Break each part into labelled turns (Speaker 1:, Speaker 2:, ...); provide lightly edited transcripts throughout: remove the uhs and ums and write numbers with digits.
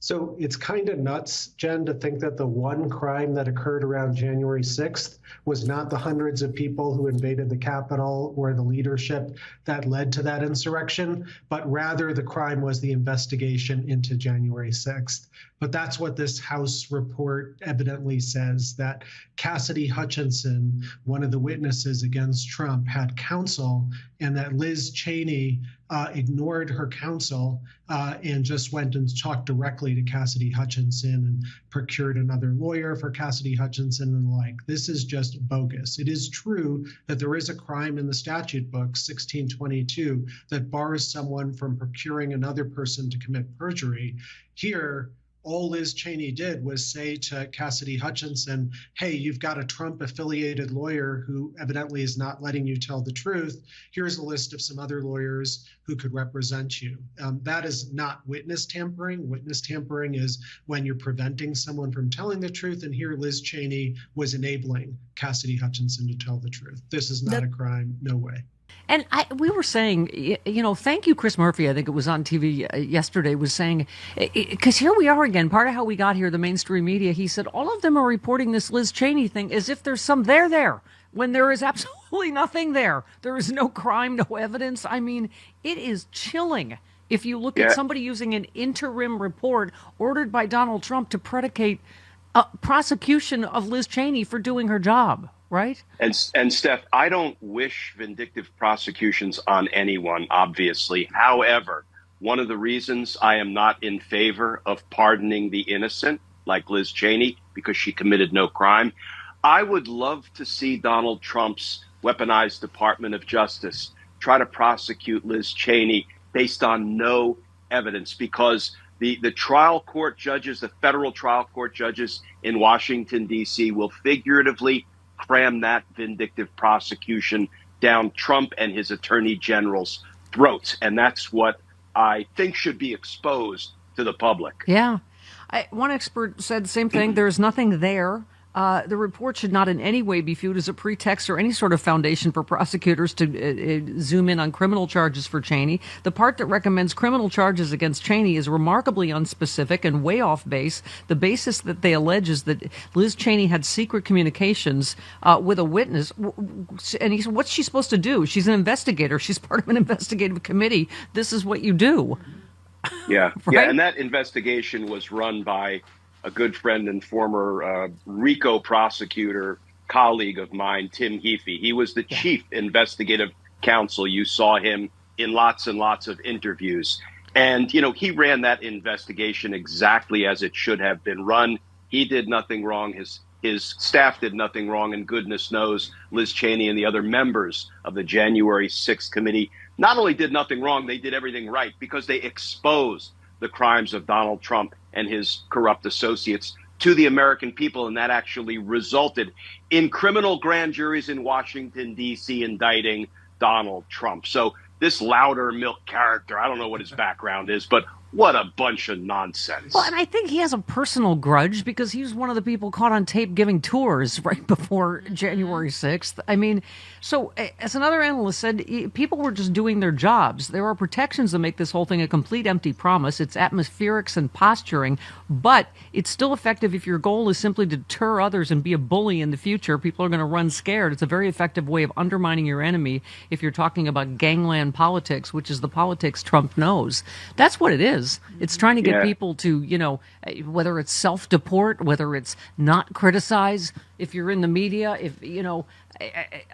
Speaker 1: So it's kind of nuts, Jen, to think that the one crime that occurred around January 6th was not the hundreds of people who invaded the Capitol or the leadership that led to that insurrection, but rather the crime was the investigation into January 6th. But that's what this House report evidently says, that Cassidy Hutchinson, one of the witnesses against Trump, had counsel, and that Liz Cheney ignored her counsel and just went and talked directly to Cassidy Hutchinson and procured another lawyer for Cassidy Hutchinson and the like. This is just bogus. It is true that there is a crime in the statute book, 1622, that bars someone from procuring another person to commit perjury. Here, all Liz Cheney did was say to Cassidy Hutchinson, hey, you've got a Trump-affiliated lawyer who evidently is not letting you tell the truth. Here's a list of some other lawyers who could represent you. That is not witness tampering. Witness tampering is when you're preventing someone from telling the truth, and here Liz Cheney was enabling Cassidy Hutchinson to tell the truth. This is not a crime, no way.
Speaker 2: And we were saying, thank you, Chris Murphy, I think it was on TV yesterday, was saying, because here we are again, part of how we got here, the mainstream media, he said, all of them are reporting this Liz Cheney thing as if there's some there, when there is absolutely nothing there. There is no crime, no evidence. I mean, it is chilling if you look at somebody using an interim report ordered by Donald Trump to predicate prosecution of Liz Cheney for doing her job. Right.
Speaker 3: And Steph, I don't wish vindictive prosecutions on anyone, obviously. However, one of the reasons I am not in favor of pardoning the innocent, like Liz Cheney, because she committed no crime, I would love to see Donald Trump's weaponized Department of Justice try to prosecute Liz Cheney based on no evidence, because the trial court judges, the federal trial court judges in Washington, D.C. will figuratively cram that vindictive prosecution down Trump and his attorney general's throats. And that's what I think should be exposed to the public.
Speaker 2: Yeah. One expert said the same thing. There's nothing there. The report should not in any way be viewed as a pretext or any sort of foundation for prosecutors to zoom in on criminal charges for Cheney. The part that recommends criminal charges against Cheney is remarkably unspecific and way off base. The basis that they allege is that Liz Cheney had secret communications with a witness. And he said, what's she supposed to do? She's an investigator. She's part of an investigative committee. This is what you do.
Speaker 3: Yeah.
Speaker 2: Right?
Speaker 3: Yeah. And that investigation was run by a good friend and former RICO prosecutor colleague of mine, Tim Heaphy. He was the chief investigative counsel. You saw him in lots and lots of interviews. And, he ran that investigation exactly as it should have been run. He did nothing wrong. His staff did nothing wrong. And goodness knows, Liz Cheney and the other members of the January 6th committee not only did nothing wrong, they did everything right, because they exposed the crimes of Donald Trump and his corrupt associates to the American people. And that actually resulted in criminal grand juries in Washington, D.C. indicting Donald Trump. So this louder milk character, I don't know what his background is, but what a bunch of nonsense.
Speaker 2: Well, and I think he has a personal grudge because he was one of the people caught on tape giving tours right before January 6th. I mean, so as another analyst said, people were just doing their jobs. There are protections that make this whole thing a complete empty promise. It's atmospherics and posturing, but it's still effective if your goal is simply to deter others and be a bully in the future. People are going to run scared. It's a very effective way of undermining your enemy if you're talking about gangland politics, which is the politics Trump knows. That's what it is. It's trying to get people to, whether it's self-deport, whether it's not criticize if you're in the media,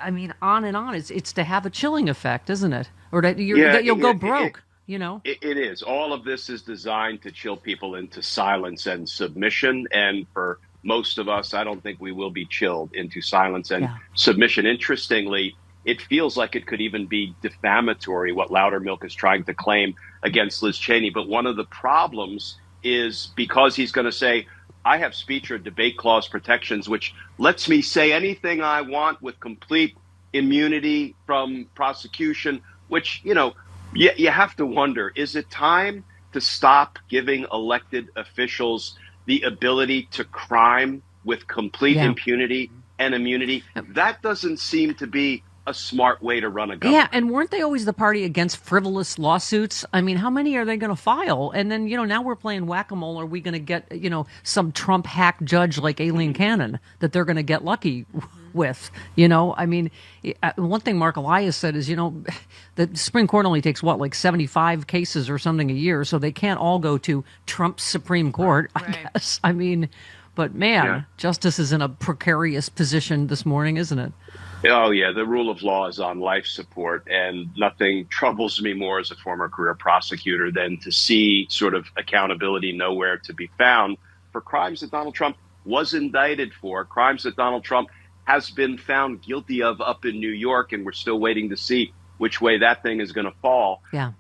Speaker 2: I mean, on and on. It's to have a chilling effect, isn't it? Or that you'll go broke,
Speaker 3: It is. All of this is designed to chill people into silence and submission. And for most of us, I don't think we will be chilled into silence and submission. Interestingly, it feels like it could even be defamatory, what Loudermilk is trying to claim against Liz Cheney. But one of the problems is because he's going to say, I have speech or debate clause protections, which lets me say anything I want with complete immunity from prosecution, which, you have to wonder, is it time to stop giving elected officials the ability to crime with complete impunity and immunity? That doesn't seem to be a smart way to run a government.
Speaker 2: Yeah, and weren't they always the party against frivolous lawsuits? I mean, how many are they going to file? And then, now we're playing whack-a-mole. Are we going to get, some Trump hack judge like Aileen Cannon that they're going to get lucky with? I mean, one thing Mark Elias said is, the Supreme Court only takes, like 75 cases or something a year, so they can't all go to Trump's Supreme Court, I guess. I mean, but man, justice is in a precarious position this morning, isn't it?
Speaker 3: Oh, yeah. The rule of law is on life support, and nothing troubles me more as a former career prosecutor than to see sort of accountability nowhere to be found for crimes that Donald Trump was indicted for, crimes that Donald Trump has been found guilty of up in New York, and we're still waiting to see which way that thing is going to fall.
Speaker 2: Yeah.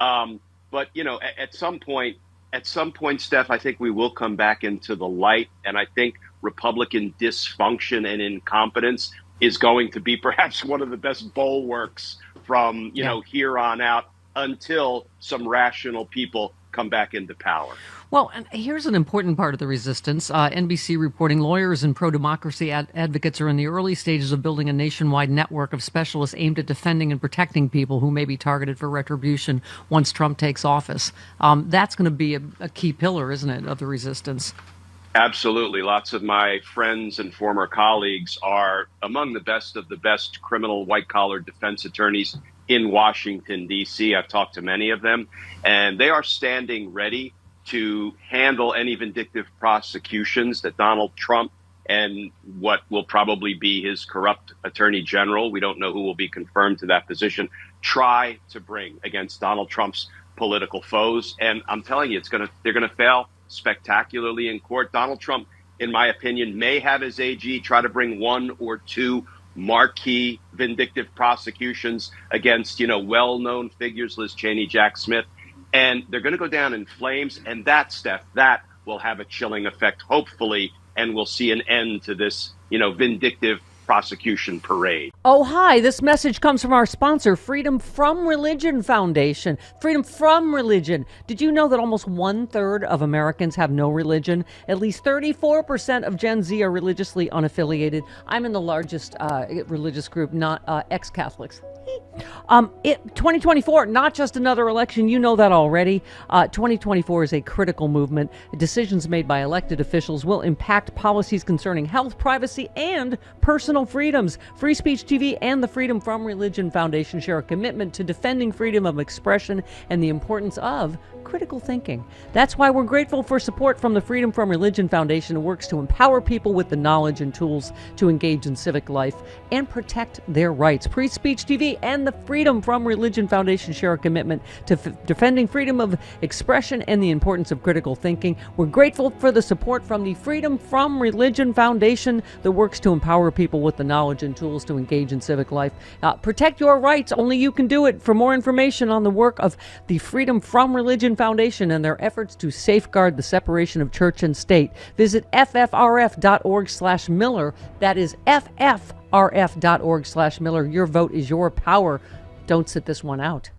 Speaker 3: But, at some point, Steph, I think we will come back into the light, and I think Republican dysfunction and incompetence is going to be perhaps one of the best bulwarks from, here on out until some rational people come back into power.
Speaker 2: Well, and here's an important part of the resistance. NBC reporting lawyers and pro-democracy advocates are in the early stages of building a nationwide network of specialists aimed at defending and protecting people who may be targeted for retribution once Trump takes office. That's going to be a key pillar, isn't it, of the resistance?
Speaker 3: Absolutely. Lots of my friends and former colleagues are among the best of the best criminal white-collar defense attorneys in Washington, D.C. I've talked to many of them, and they are standing ready to handle any vindictive prosecutions that Donald Trump and what will probably be his corrupt attorney general, we don't know who will be confirmed to that position, try to bring against Donald Trump's political foes. And I'm telling you, they're going to fail spectacularly in court. Donald Trump, in my opinion, may have his AG try to bring one or two marquee vindictive prosecutions against, well-known figures, Liz Cheney, Jack Smith, and they're going to go down in flames. And that, Steph, that will have a chilling effect, hopefully, and we'll see an end to this, vindictive prosecution parade.
Speaker 2: Oh, hi. This message comes from our sponsor, Freedom From Religion Foundation. Freedom from religion. Did you know that almost 1/3 of Americans have no religion? At least 34% of Gen Z are religiously unaffiliated. I'm in the largest religious group, not ex-Catholics. 2024, not just another election. You know that already. 2024 is a critical movement. Decisions made by elected officials will impact policies concerning health, privacy, and personal freedoms. Free Speech TV and the Freedom From Religion Foundation share a commitment to defending freedom of expression and the importance of critical thinking. That's why we're grateful for support from the Freedom From Religion Foundation, who works to empower people with the knowledge and tools to engage in civic life and protect their rights. Free Speech TV and the Freedom From Religion Foundation share a commitment to defending freedom of expression and the importance of critical thinking. We're grateful for the support from the Freedom From Religion Foundation that works to empower people with the knowledge and tools to engage in civic life. Protect your rights. Only you can do it. For more information on the work of the Freedom From Religion Foundation and their efforts to safeguard the separation of church and state, visit ffrf.org/Miller. That is ffrf.org/Miller. Your vote is your power. Don't sit this one out.